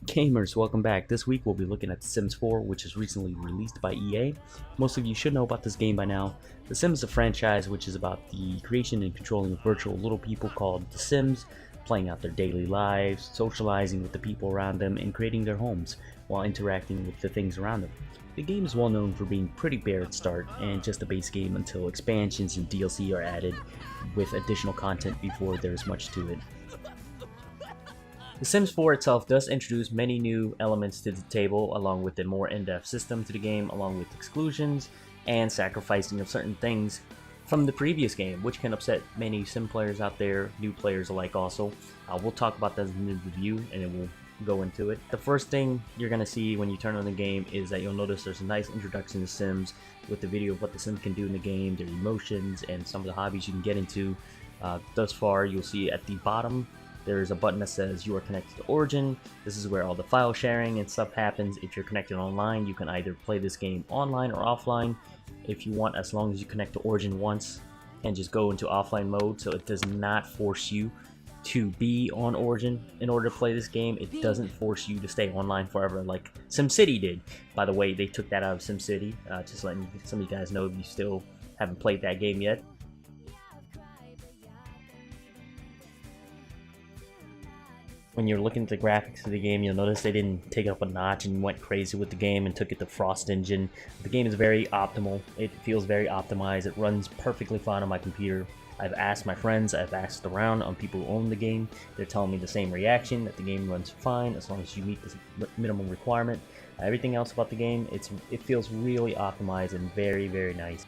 Gamers, welcome back. This week we'll be looking at The Sims 4, which is recently released by EA. Most of you should know about this game by now. The Sims is a franchise which is about the creation and controlling of virtual little people called The Sims, playing out their daily lives, socializing with the people around them, and creating their homes while interacting with the things around them. The game is well known for being pretty bare at start and just a base game until expansions and DLC are added with additional content before there's much to it. The Sims 4 itself does introduce many new elements to the table, along with a more in-depth system to the game, along with exclusions and sacrificing of certain things from the previous game, which can upset many Sim players out there, new players alike also. We'll talk about that in the review and then we'll go into it. The first thing you're going to see when you turn on the game is that you'll notice there's a nice introduction to Sims with the video of what the Sims can do in the game, their emotions, and some of the hobbies you can get into. Thus far, you'll see at the bottom there's a button that says you are connected to Origin. This is where all the file sharing and stuff happens. If you're connected online, you can either play this game online or offline if you want, as long as you connect to Origin once and just go into offline mode. So it does not force you to be on Origin in order to play this game. It doesn't force you to stay online forever like SimCity did. By the way, they took that out of SimCity. Just letting some of you guys know if you still haven't played that game yet. When you're looking at the graphics of the game, you'll notice they didn't take it up a notch and went crazy with the game and took it to Frost Engine. The game is very optimal. It feels very optimized. It runs perfectly fine on my computer. I've asked my friends, I've asked around on people who own the game. They're telling me the same reaction, that the game runs fine as long as you meet the minimum requirement. Everything else about the game, it feels really optimized and very, very nice.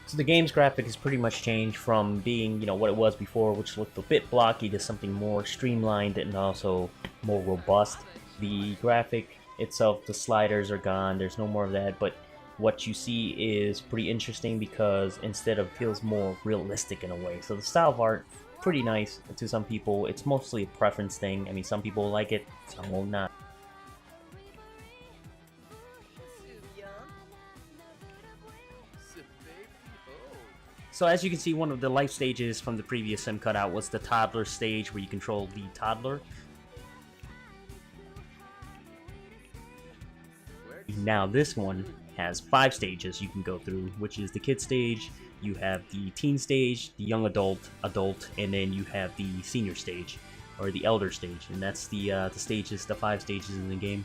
So the game's graphic has pretty much changed from being, what it was before, which looked a bit blocky, to something more streamlined and also more robust. The graphic itself, the sliders are gone, there's no more of that, but what you see is pretty interesting because instead of feels more realistic in a way. So the style of art, pretty nice to some people. It's mostly a preference thing. I mean, some people like it, some will not. So as you can see, one of the life stages from the previous Sim cutout was the toddler stage where you control the toddler. Now this one has 5 stages you can go through, which is the kid stage, you have the teen stage, the young adult, and then you have the senior stage, or the elder stage, and that's the 5 stages in the game.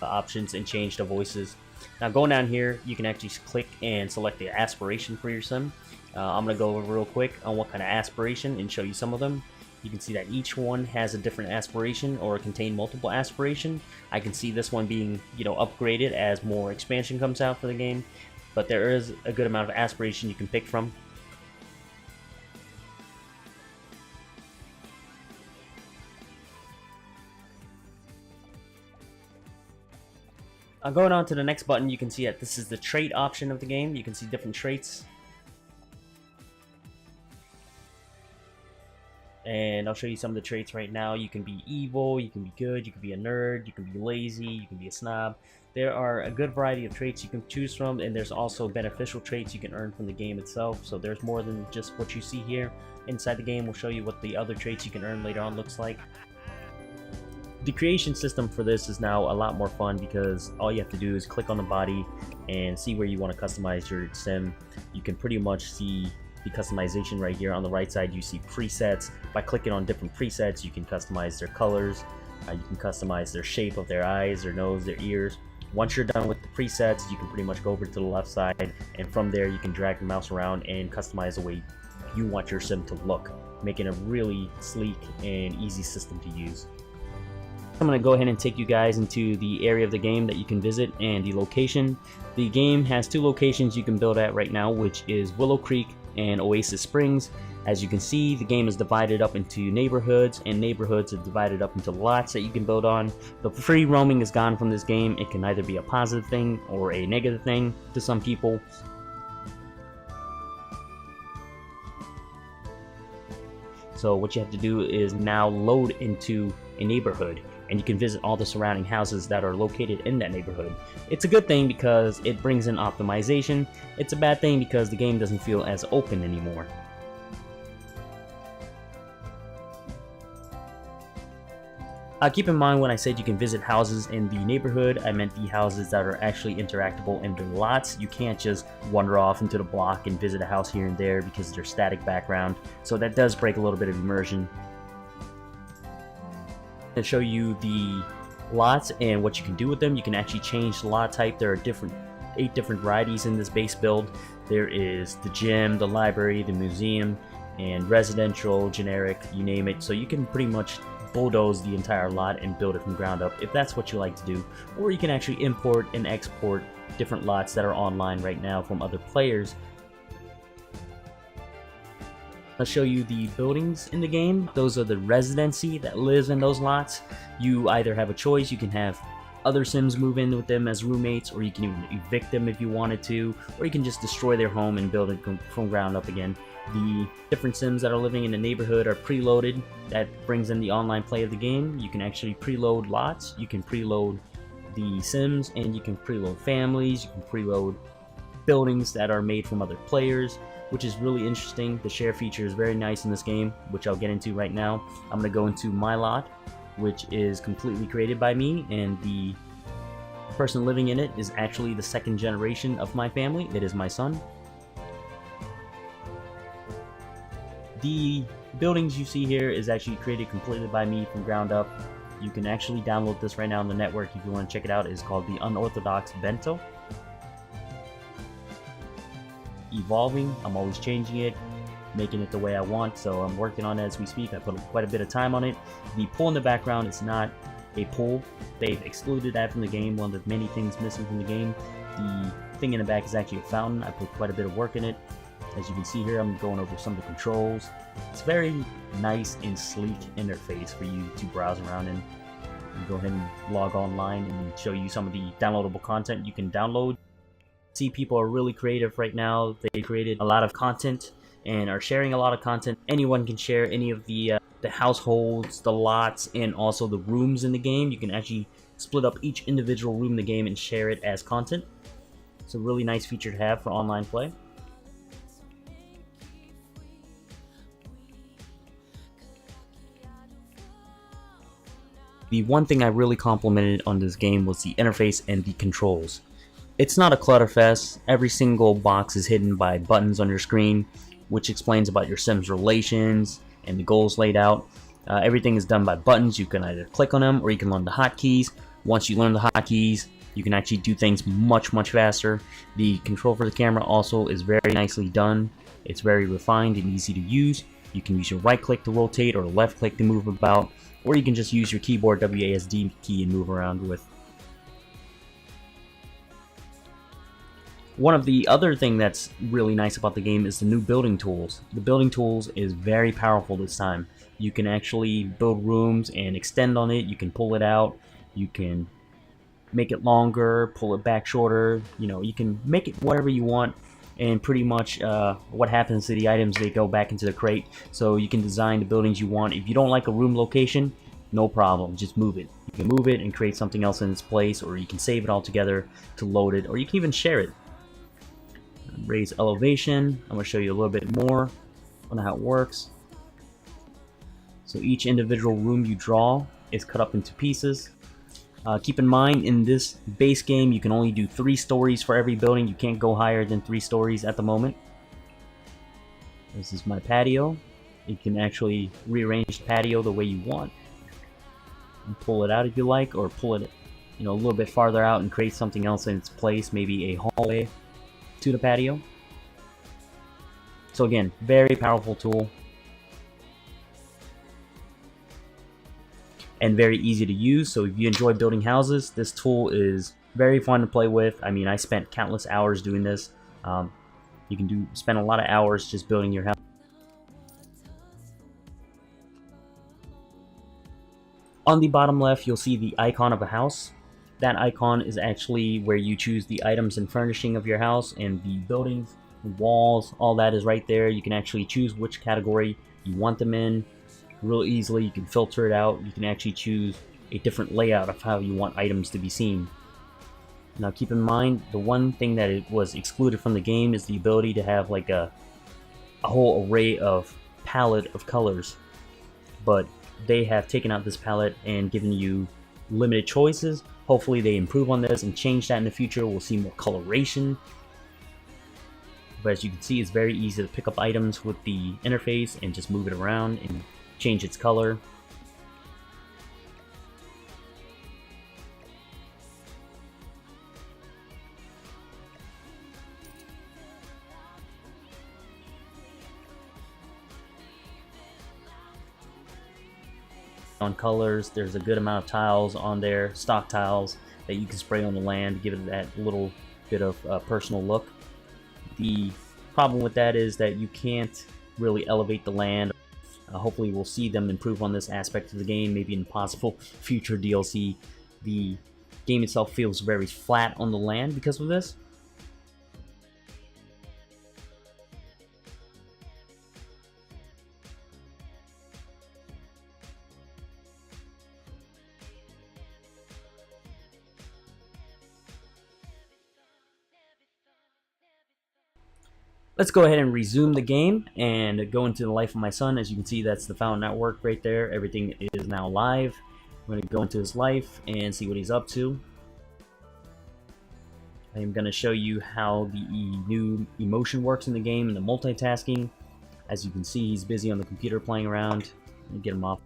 Options and change the voices. Now going down here, you can actually click and select the aspiration for your Sim. I'm going to go over real quick on what kind of aspiration and show you some of them. You can see that each one has a different aspiration or contain multiple aspiration. I can see this one being, upgraded as more expansion comes out for the game, but there is a good amount of aspiration you can pick from. Going on to the next button, you can see that this is the trait option of the game. You can see different traits. And I'll show you some of the traits right now. You can be evil, you can be good, you can be a nerd, you can be lazy, you can be a snob. There are a good variety of traits you can choose from, and there's also beneficial traits you can earn from the game itself. So there's more than just what you see here. Inside the game, we'll show you what the other traits you can earn later on looks like. The creation system for this is now a lot more fun because all you have to do is click on the body and see where you want to customize your Sim. You can pretty much see the customization right here. On the right side, you see presets. By clicking on different presets, you can customize their colors, you can customize their shape of their eyes, their nose, their ears. Once you're done with the presets, you can pretty much go over to the left side, and from there you can drag the mouse around and customize the way you want your Sim to look, making a really sleek and easy system to use. I'm going to go ahead and take you guys into the area of the game that you can visit and the location. The game has 2 locations you can build at right now, which is Willow Creek and Oasis Springs. As you can see, the game is divided up into neighborhoods, and neighborhoods are divided up into lots that you can build on. The free roaming is gone from this game. It can either be a positive thing or a negative thing to some people. So what you have to do is now load into a neighborhood. and you can visit all the surrounding houses that are located in that neighborhood. It's a good thing because it brings in optimization. It's a bad thing because the game doesn't feel as open anymore. Keep in mind when I said you can visit houses in the neighborhood, I meant the houses that are actually interactable in their lots. You can't just wander off into the block and visit a house here and there because they're static background, so that does break a little bit of immersion. To show you the lots and what you can do with them, you can actually change the lot type. There are 8 different varieties in this base build. There is the gym, the library, the museum, and residential, generic, you name it. So you can pretty much bulldoze the entire lot and build it from ground up if that's what you like to do, or you can actually import and export different lots that are online right now from other players. I'll show you the buildings in the game. Those are the residency that lives in those lots. You either have a choice, you can have other Sims move in with them as roommates, or you can even evict them if you wanted to, or you can just destroy their home and build it from ground up again. The different Sims that are living in the neighborhood are preloaded. That brings in the online play of the game. You can actually preload lots, you can preload the Sims, and you can preload families, you can preload buildings that are made from other players, which is really interesting. The share feature is very nice in this game, which I'll get into right now. I'm going to go into my lot, which is completely created by me, and the person living in it is actually the second generation of my family. It is my son. The buildings you see here is actually created completely by me from ground up. You can actually download this right now on the network if you want to check it out. It's called the Unorthodox Bento. Evolving, I'm always changing it, making it the way I want, so I'm working on it as we speak. I put quite a bit of time on it. The pool in the background is not a pool. They've excluded that from the game, one of the many things missing from the game. The thing in the back is actually a fountain. I put quite a bit of work in it. As you can see here, I'm going over some of the controls. It's very nice and sleek interface for you to browse around in. You go ahead and log online and show you some of the downloadable content you can download. See, people are really creative right now. They created a lot of content and are sharing a lot of content. Anyone can share any of the households, the lots, and also the rooms in the game. You can actually split up each individual room in the game and share it as content. It's a really nice feature to have for online play. The one thing I really complimented on this game was the interface and the controls. It's not a clutterfest. Every single box is hidden by buttons on your screen, which explains about your Sims relations and the goals laid out. Everything is done by buttons. You can either click on them or you can learn the hotkeys. Once you learn the hotkeys, you can actually do things much faster. The control for the camera also is very nicely done. It's very refined and easy to use. You can use your right click to rotate or left click to move about, or you can just use your keyboard WASD key and move around with. One of the other thing that's really nice about the game is the new building tools. The building tools is very powerful this time. You can actually build rooms and extend on it. You can pull it out. You can make it longer, pull it back shorter. You know, you can make it whatever you want. And pretty much what happens to the items, they go back into the crate. So you can design the buildings you want. If you don't like a room location, no problem, just move it. You can move it and create something else in its place, or you can save it all together to load it, or you can even share it. Raise elevation. I'm going to show you a little bit more on how it works. So each individual room you draw is cut up into pieces. Keep in mind, in this base game, you can only do 3 stories for every building. You can't go higher than 3 stories at the moment. This is my patio. You can actually rearrange the patio the way you want. And pull it out if you like, or pull it, a little bit farther out and create something else in its place, maybe a hallway to the patio. So again, very powerful tool. And very easy to use. So if you enjoy building houses, this tool is very fun to play with. I mean, I spent countless hours doing this. You can spend a lot of hours just building your house. On the bottom left, you'll see the icon of a house. That icon is actually where you choose the items and furnishing of your house, and the buildings, the walls, all that is right there. You can actually choose which category you want them in. Real easily. You can filter it out. You can actually choose a different layout of how you want items to be seen. Now keep in mind, the one thing that it was excluded from the game is the ability to have like a whole array of palette of colors, but they have taken out this palette and given you limited choices. Hopefully they improve on this and change that in the future. We'll see more coloration. But as you can see, it's very easy to pick up items with the interface and just move it around and change its color. On colors, there's a good amount of tiles on there, stock tiles that you can spray on the land to give it that little bit of personal look. The problem with that is that you can't really elevate the land. Hopefully we'll see them improve on this aspect of the game, maybe in possible future DLC. The game itself feels very flat on the land because of this. Let's go ahead and resume the game and go into the life of my son. As you can see, that's the fountain at work right there. Everything is now live. I'm going to go into his life and see what he's up to. I am going to show you how the new emotion works in the game and the multitasking. As you can see, he's busy on the computer playing around. Let me get him off.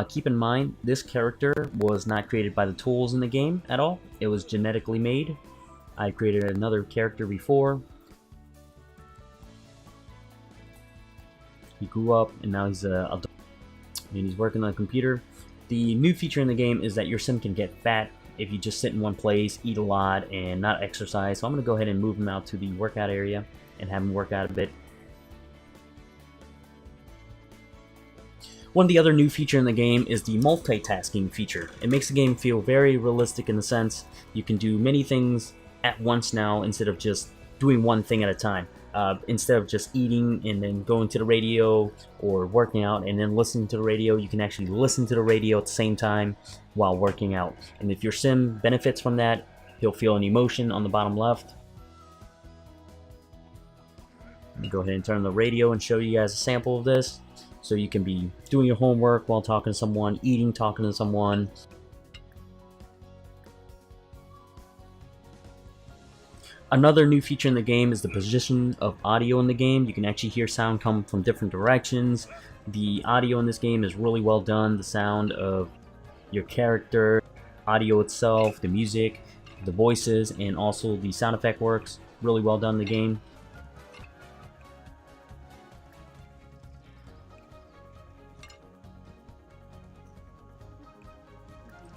Keep in mind, this character was not created by the tools in the game at all. It was genetically made. I created another character before. He grew up and now he's a adult and he's working on a computer. The new feature in the game is that your sim can get fat if you just sit in one place, eat a lot, and not exercise. So I'm going to go ahead and move him out to the workout area and have him work out a bit. One of the other new features in the game is the multitasking feature. It makes the game feel very realistic in the sense you can do many things at once now instead of just doing one thing at a time. Instead of just eating and then going to the radio or working out and then listening to the radio, you can actually listen to the radio at the same time while working out. And if your sim benefits from that, he'll feel an emotion on the bottom left. Let me go ahead and turn on the radio and show you guys a sample of this. So you can be doing your homework while talking to someone, eating, talking to someone. Another new feature in the game is the position of audio in the game. You can actually hear sound come from different directions. The audio in this game is really well done. The sound of your character, audio itself, the music, the voices, and also the sound effect works really well done in the game.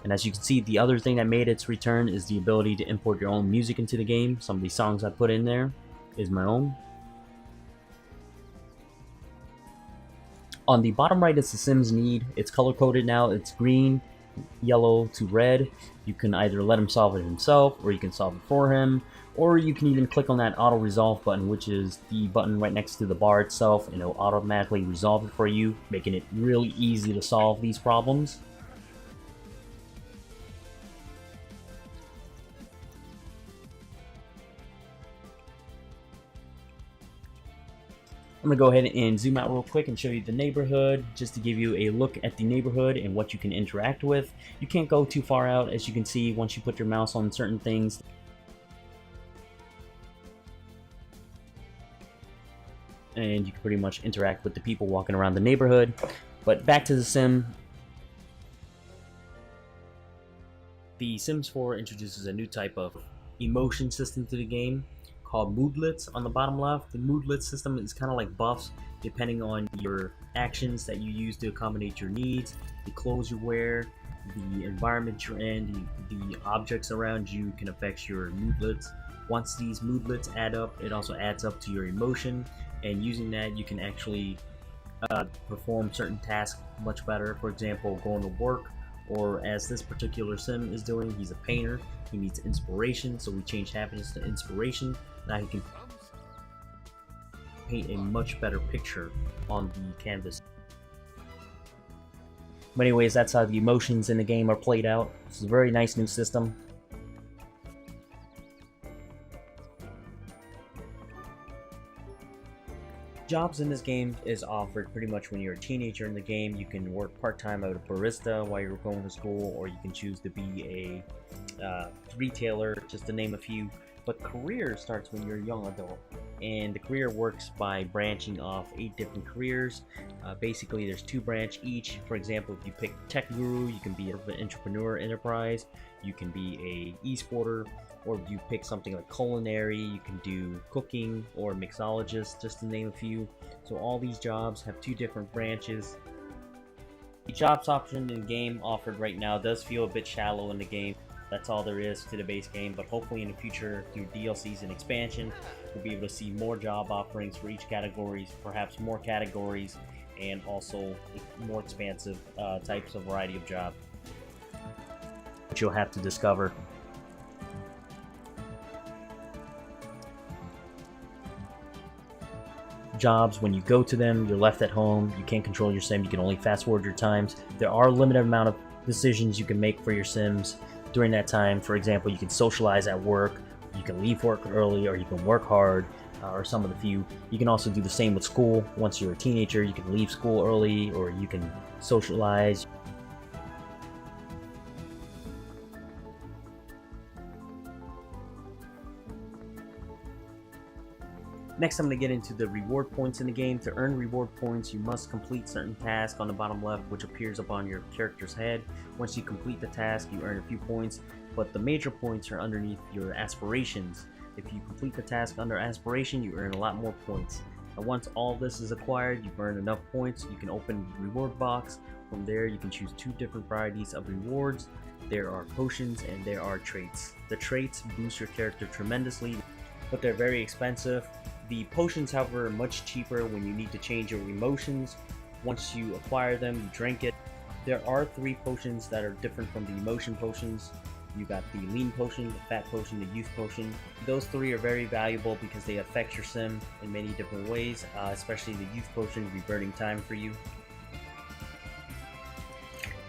And as you can see, the other thing that made its return is the ability to import your own music into the game. Some of these songs I put in there is my own. On the bottom right is the Sim's need. It's color coded now. It's green, yellow to red. You can either let him solve it himself, or you can solve it for him, or you can even click on that auto resolve button, which is the button right next to the bar itself, and it'll automatically resolve it for you, making it really easy to solve these problems. I'm going to go ahead and zoom out real quick and show you the neighborhood, just to give you a look at the neighborhood and what you can interact with. You can't go too far out, as you can see once you put your mouse on certain things. And you can pretty much interact with the people walking around the neighborhood. But back to the sim. The Sims 4 introduces a new type of emotion system to the game, called moodlets on the bottom left. The moodlet system is kind of like buffs depending on your actions that you use to accommodate your needs, the clothes you wear, the environment you're in, the objects around you can affect your moodlets. Once these moodlets add up, it also adds up to your emotion, and using that you can actually perform certain tasks much better. For example, going to work, or as this particular sim is doing, he's a painter. He needs inspiration, so we changed happiness to inspiration. Now he can paint a much better picture on the canvas. But anyways, that's how the emotions in the game are played out. It's a very nice new system. Jobs in this game is offered pretty much when you're a teenager in the game. You can work part-time at a barista while you're going to school, or you can choose to be a retailer, just to name a few. But career starts when you're a young adult, and the career works by branching off 8 different careers. Basically, there's 2 branch each. For example, if you pick tech guru, you can be an entrepreneur enterprise. You can be a esporter, or if you pick something like culinary, you can do cooking or mixologist, just to name a few. So all these jobs have 2 different branches. The jobs option in the game offered right now does feel a bit shallow in the game. That's all there is to the base game, but hopefully in the future, through DLCs and expansion, we'll be able to see more job offerings for each categories, perhaps more categories, and also more expansive types of variety of job, which you'll have to discover. Jobs, when you go to them, you're left at home, you can't control your sim, you can only fast forward your times. There are a limited amount of decisions you can make for your sims during that time. For example, you can socialize at work, you can leave work early, or you can work hard, or some of the few. You can also do the same with school. Once you're a teenager, you can leave school early, or you can socialize. Next, I'm going to get into the reward points in the game. To earn reward points, you must complete certain tasks on the bottom left, which appears up on your character's head. Once you complete the task, you earn a few points, but the major points are underneath your aspirations. If you complete the task under aspiration, you earn a lot more points. And once all this is acquired, you've earned enough points, you can open the reward box. From there, you can choose 2 different varieties of rewards. There are potions and there are traits. The traits boost your character tremendously, but they're very expensive. The potions, however, are much cheaper when you need to change your emotions. Once you acquire them, you drink it. There are 3 potions that are different from the emotion potions. You got the lean potion, the fat potion, the youth potion. Those 3 are very valuable because they affect your sim in many different ways, especially the youth potion reverting time for you.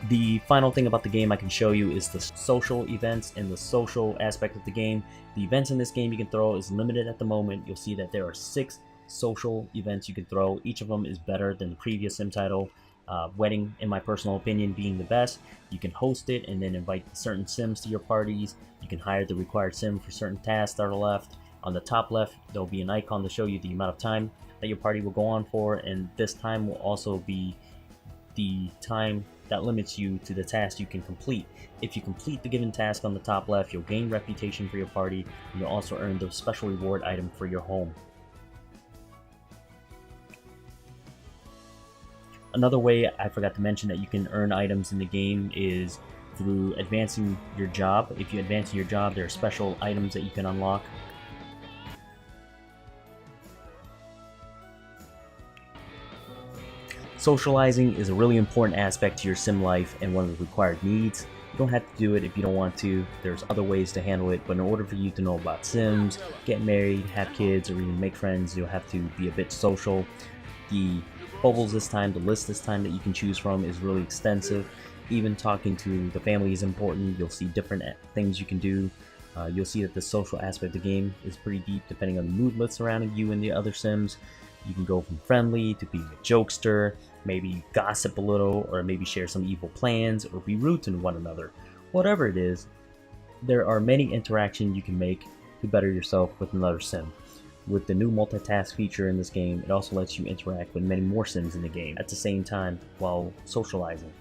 The final thing about the game I can show you is the social events and the social aspect of the game. The events in this game you can throw is limited at the moment. You'll see that there are 6 social events you can throw. Each of them is better than the previous sim title. Wedding, in my personal opinion, being the best. You can host it and then invite certain sims to your parties. You can hire the required sim for certain tasks that are left. On the top left, there'll be an icon to show you the amount of time that your party will go on for, and this time will also be the time that limits you to the task you can complete. If you complete the given task on the top left, you'll gain reputation for your party, and you'll also earn the special reward item for your home. Another way I forgot to mention that you can earn items in the game is through advancing your job. If you advance in your job, there are special items that you can unlock. Socializing is a really important aspect to your sim life and one of the required needs. You don't have to do it if you don't want to. There's other ways to handle it, but in order for you to know about sims, get married, have kids, or even make friends, you'll have to be a bit social. The bubbles this time, the list this time that you can choose from is really extensive. Even talking to the family is important. You'll see different things you can do. You'll see that the social aspect of the game is pretty deep depending on the mood surrounding you and the other sims. You can go from friendly to being a jokester, maybe gossip a little, or maybe share some evil plans, or be rude to one another. Whatever it is, there are many interactions you can make to better yourself with another sim. With the new multitask feature in this game, it also lets you interact with many more sims in the game at the same time while socializing.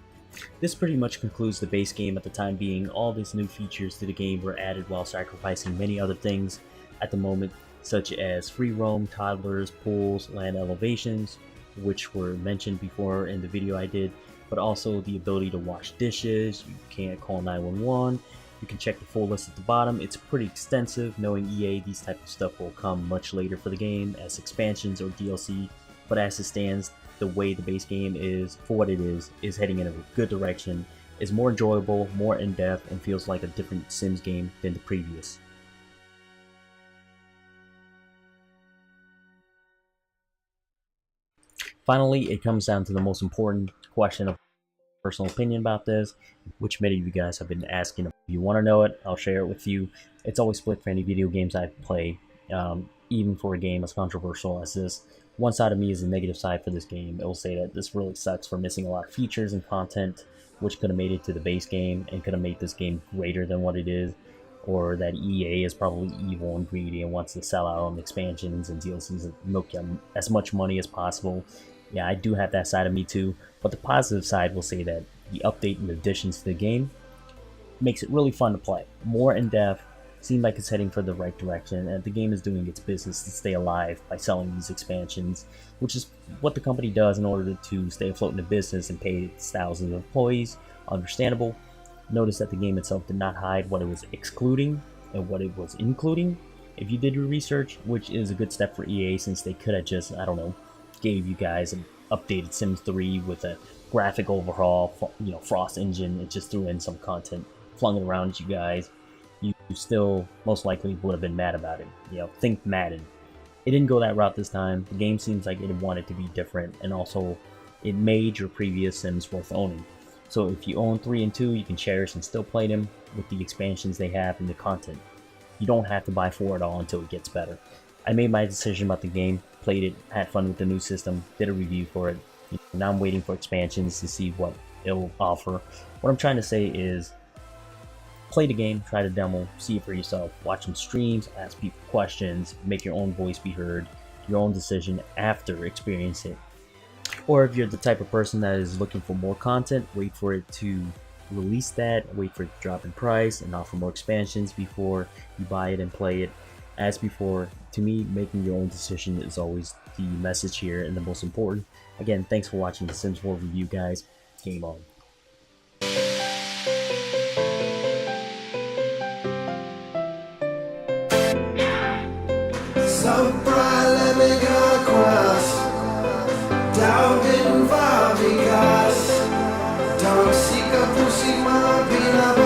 This pretty much concludes the base game at the time being. All these new features to the game were added while sacrificing many other things at the moment, such as free roam, toddlers, pools, land elevations, which were mentioned before in the video I did, but also the ability to wash dishes. You can't call 911. You can check the full list at the bottom. It's pretty extensive. Knowing EA, these type of stuff will come much later for the game as expansions or DLC, but as it stands, the way the base game is, for what it is heading in a good direction, is more enjoyable, more in-depth, and feels like a different Sims game than the previous. Finally, it comes down to the most important question of personal opinion about this, which many of you guys have been asking. If you want to know it, I'll share it with you. It's always split for any video games I play, even for a game as controversial as this. One side of me is the negative side for this game. It will say that this really sucks for missing a lot of features and content, which could have made it to the base game and could have made this game greater than what it is, or that EA is probably evil and greedy and wants to sell out on expansions and DLCs and milk as much money as possible. Yeah, I do have that side of me too, but the positive side will say that the update and additions to the game makes it really fun to play. More in-depth, seems like it's heading for the right direction, and the game is doing its business to stay alive by selling these expansions, which is what the company does in order to stay afloat in the business and pay its thousands of employees. Understandable. Notice that the game itself did not hide what it was excluding and what it was including. If you did your research, which is a good step for EA, since they could have just, I don't know, gave you guys an updated Sims 3 with a graphic overhaul, Frost engine, and just threw in some content, flung it around at you guys, you still most likely would have been mad about it. Think Madden. It didn't go that route this time. The game seems like it wanted to be different, and also it made your previous Sims worth owning. So if you own 3 and 2, you can cherish and still play them with the expansions they have and the content. You don't have to buy 4 at all until it gets better. I made my decision about the game, played it, had fun with the new system, did a review for it. Now I'm waiting for expansions to see what it'll offer. What I'm trying to say is, play the game, try the demo, see it for yourself, watch some streams, ask people questions, make your own voice be heard, your own decision after experiencing it. Or if you're the type of person that is looking for more content, wait for it to release that, wait for it to drop in price and offer more expansions before you buy it and play it. As before, to me, making your own decision is always the message here and the most important. Again, thanks for watching the Sims 4 review, guys. Game on. So bright, let me go across. Down in Vavigas. Don't seek a pussy, my peanut